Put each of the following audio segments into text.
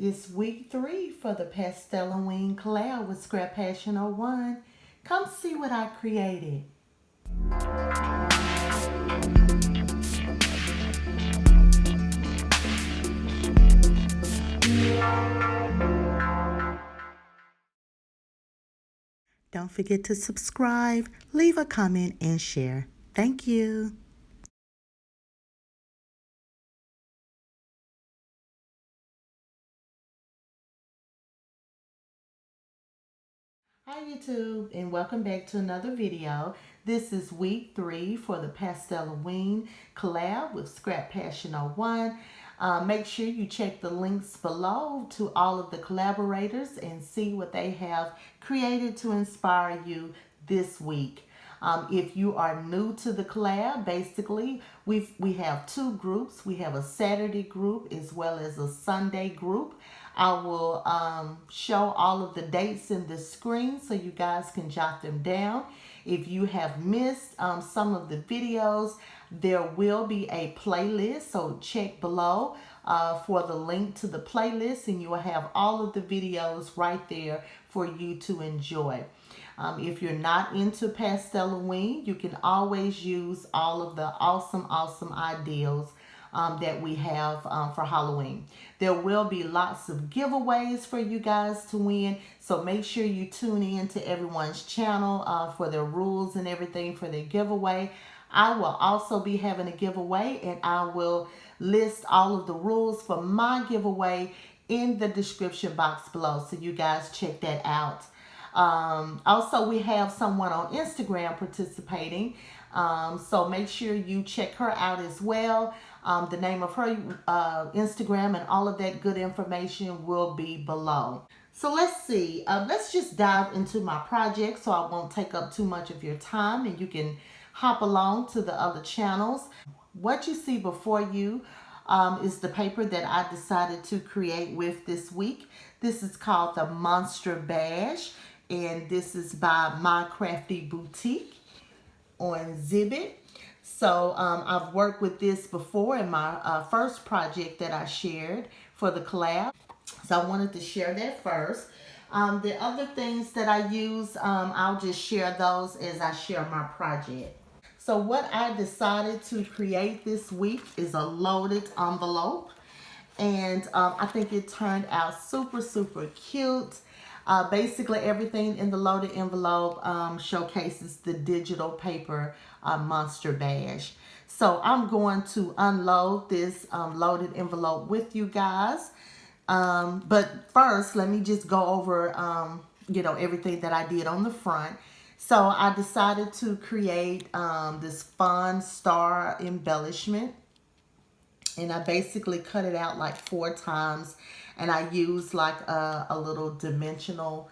It's week 3 for the Pastelloween collab with Scrappassion01. Come see what I created. Don't forget to subscribe, leave a comment, and share. Thank you. Hi YouTube, and welcome back to another video. This is week 3 for the Pastelloween collab with Scrappassion01. Make sure you check the links below to all of the collaborators and see what they have created to inspire you this week. If you are new to the collab, basically we have 2 groups. We have a Saturday group as well as a Sunday group. I will show all of the dates in the screen so you guys can jot them down. If you have missed some of the videos, there will be a playlist, so check below for the link to the playlist, and you will have all of the videos right there for you to enjoy. If you're not into Pastelloween, you can always use all of the awesome ideals that we have for Halloween. There will be lots of giveaways for you guys to win, so make sure you tune in to everyone's channel for their rules and everything for their giveaway. I will also be having a giveaway, and I will list all of the rules for my giveaway in the description box below, so you guys check that out. Also, we have someone on Instagram participating, so make sure you check her out as well. The name of her Instagram and all of that good information will be below. So let's see. Let's just dive into my project so I won't take up too much of your time, and you can hop along to the other channels. What you see before you is the paper that I decided to create with this week. This is called the Monster Bash, and this is by My Crafty Boutique on Zibbit. So I've worked with this before in my first project that I shared for the collab. So I wanted to share that first. The other things that I use, I'll just share those as I share my project. So what I decided to create this week is a loaded envelope. And I think it turned out super cute. Basically everything in the loaded envelope showcases the digital paper Monster Bash. So I'm going to unload this loaded envelope with you guys. But first, let me just go over you know, everything that I did on the front. So I decided to create this fun star embellishment. And I basically cut it out like 4 times, and I used like a little dimensional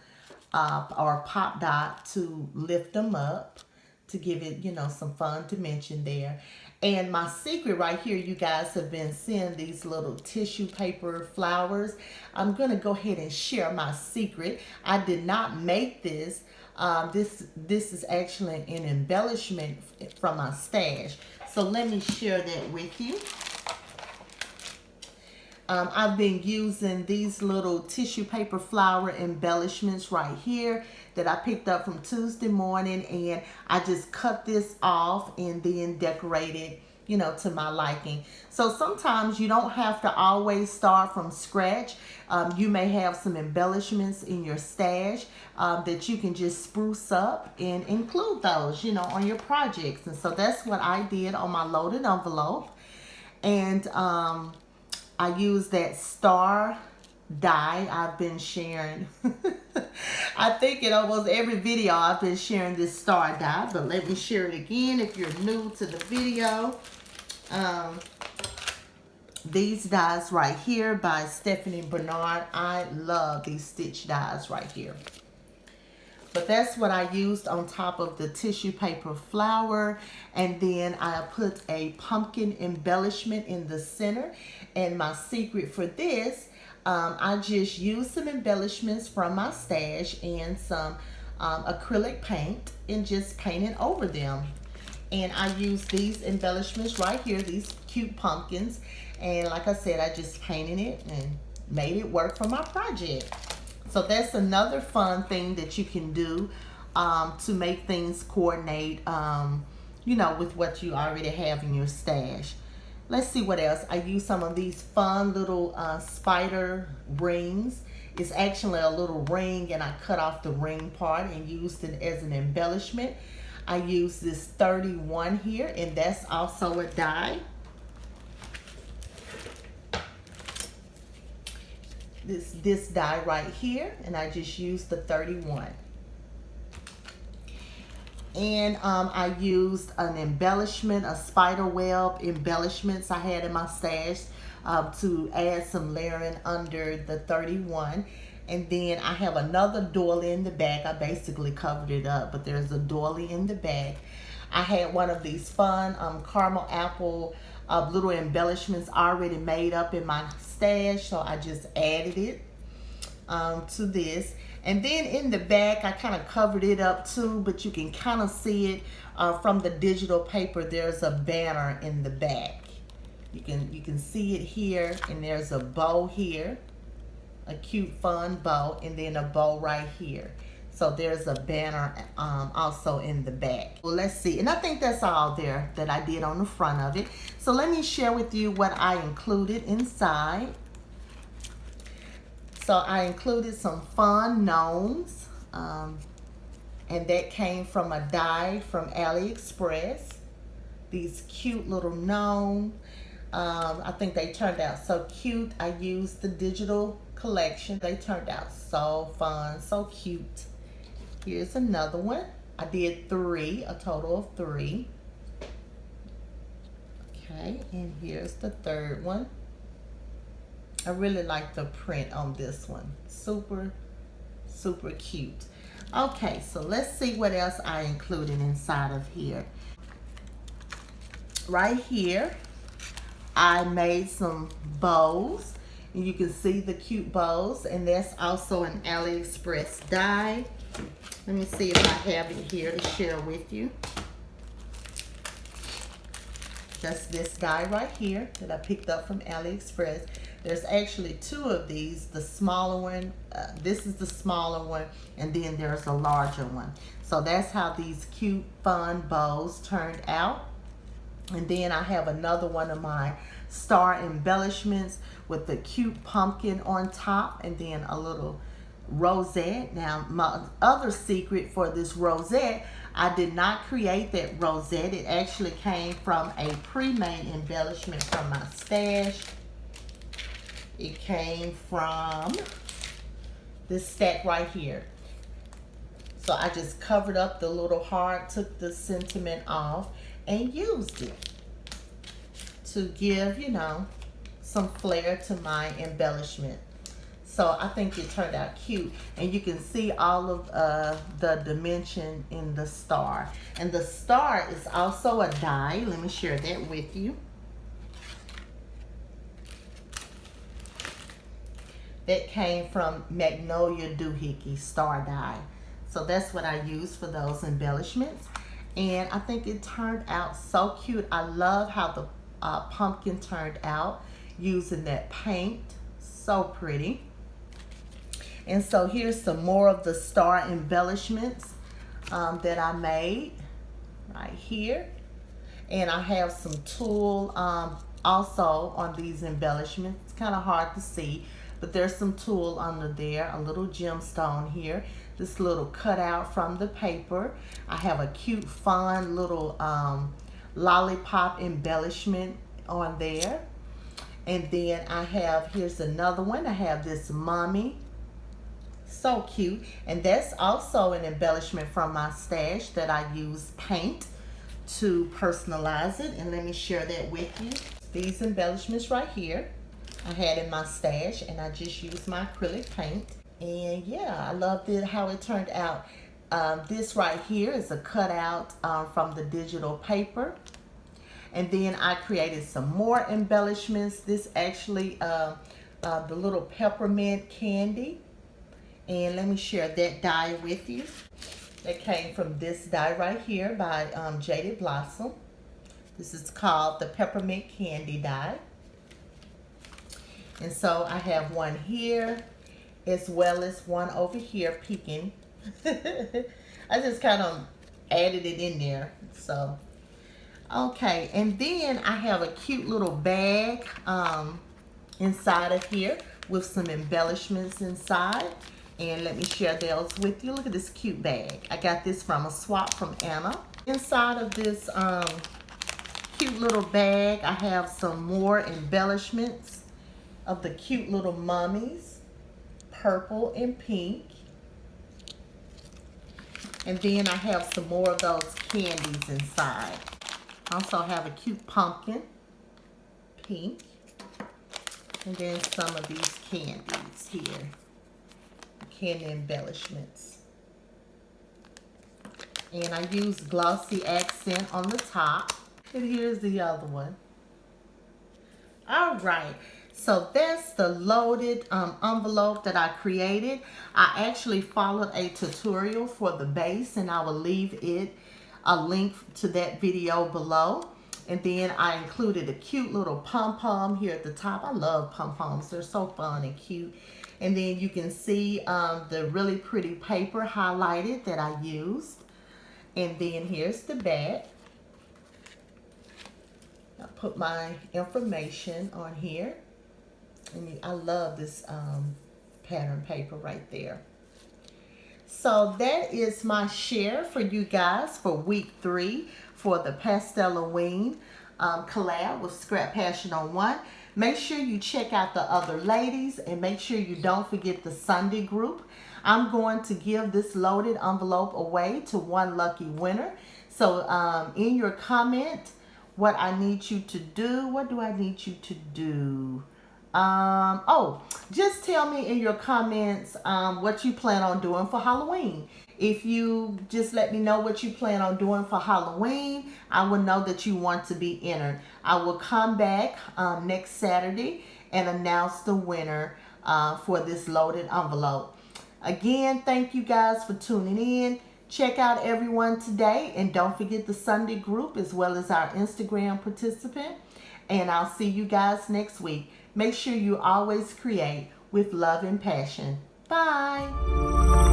or pop dot to lift them up to give it, you know, some fun dimension there. And my secret right here, you guys have been seeing these little tissue paper flowers. I'm gonna go ahead and share my secret. I did not make this. This is actually an embellishment from my stash. So let me share that with you. I've been using these little tissue paper flower embellishments right here that I picked up from Tuesday morning, and I just cut this off and then decorated, you know, to my liking. So sometimes you don't have to always start from scratch. You may have some embellishments in your stash that you can just spruce up and include those, you know, on your projects. And so that's what I did on my loaded envelope. And I use that star die I've been sharing. I think in almost every video I've been sharing this star die, but let me share it again if you're new to the video. These dies right here by Stephanie Bernard. I love these stitch dies right here. But that's what I used on top of the tissue paper flower. And then I put a pumpkin embellishment in the center. And my secret for this, I just used some embellishments from my stash and some acrylic paint and just painted over them. And I used these embellishments right here, these cute pumpkins. And like I said, I just painted it and made it work for my project. So that's another fun thing that you can do to make things coordinate, you know, with what you already have in your stash. Let's see what else. I use some of these fun little spider rings. It's actually a little ring, and I cut off the ring part and used it as an embellishment. I use this 31 here, and that's also a die. This die right here, and I just used the 31. And I used an embellishment, a spider web embellishments I had in my stash to add some layering under the 31. And then I have another doily in the back. I basically covered it up, but there's a doily in the back. I had one of these fun caramel apple little embellishments already made up in my stash, so I just added it to this. And then in the back, I kind of covered it up too, but you can kind of see it from the digital paper. There's a banner in the back. You can see it here, and there's a bow here, a cute fun bow, and then a bow right here. So there's a banner also in the back. Well, let's see. And I think that's all there that I did on the front of it. So let me share with you what I included inside. So I included some fun gnomes. And that came from a die from AliExpress. These cute little gnomes. I think they turned out so cute. I used the digital collection. They turned out so fun, so cute. Here's another one. I did 3, a total of 3. Okay, and here's the third one. I really like the print on this one. Super, super cute. Okay, so let's see what else I included inside of here. Right here, I made some bows. And you can see the cute bows, and that's also an AliExpress die. Let me see if I have it here to share with you. Just this die right here that I picked up from AliExpress. There's actually 2 of these. The smaller one, this is the smaller one, and then there's a larger one. So that's how these cute, fun bows turned out. And then I have another one of my star embellishments with the cute pumpkin on top, and then a little rosette. Now, my other secret for this rosette, I did not create that rosette. It actually came from a pre-made embellishment from my stash. It came from this stack right here. So I just covered up the little heart, took the sentiment off, and used it to give, you know, some flair to my embellishment. So I think it turned out cute. And you can see all of the dimension in the star. And the star is also a die. Let me share that with you. That came from Magnolia Doohickey star die. So that's what I used for those embellishments. And I think it turned out so cute. I love how the pumpkin turned out using that paint. So pretty. And so here's some more of the star embellishments that I made right here. And I have some tulle also on these embellishments. It's kind of hard to see, but there's some tulle under there, a little gemstone here, this little cutout from the paper. I have a cute, fun little lollipop embellishment on there. And then I have, here's another one. I have this mummy. So cute. And that's also an embellishment from my stash that I use paint to personalize it. And let me share that with you. These embellishments right here I had in my stash, and I just used my acrylic paint. And yeah, I loved it, how it turned out. This right here is a cutout from the digital paper. And then I created some more embellishments. This actually, the little peppermint candy. And let me share that die with you. That came from this die right here by Jaded Blossom. This is called the peppermint candy die. And so I have one here as well as one over here peeking. I just kind of added it in there. So, okay. And then I have a cute little bag inside of here with some embellishments inside. And let me share those with you. Look at this cute bag. I got this from a swap from Anna. Inside of this cute little bag, I have some more embellishments of the cute little mummies, purple and pink. And then I have some more of those candies inside. I also have a cute pumpkin, pink. And then some of these candies here, candy embellishments. And I use glossy accent on the top. And here's the other one. All right, so that's the loaded envelope that I created. I actually followed a tutorial for the base, and I will leave it a link to that video below. And then I included a cute little pom-pom here at the top. I love pom-poms. They're so fun and cute. And then you can see the really pretty paper highlighted that I used. And then here's the back. I put my information on here. And I love this pattern paper right there. So that is my share for you guys for week 3 for the Pastelloween collab with Scrappassion01. Make sure you check out the other ladies and make sure you don't forget the Sunday group. I'm going to give this loaded envelope away to one lucky winner. So in your comment, what I need you to do, what do I need you to do? Oh, just tell me in your comments what you plan on doing for Halloween. If you just let me know what you plan on doing for Halloween, I will know that you want to be entered. I will come back next Saturday and announce the winner for this loaded envelope. Again, thank you guys for tuning in. Check out everyone today, and don't forget the Sunday group as well as our Instagram participant. And I'll see you guys next week. Make sure you always create with love and passion. Bye.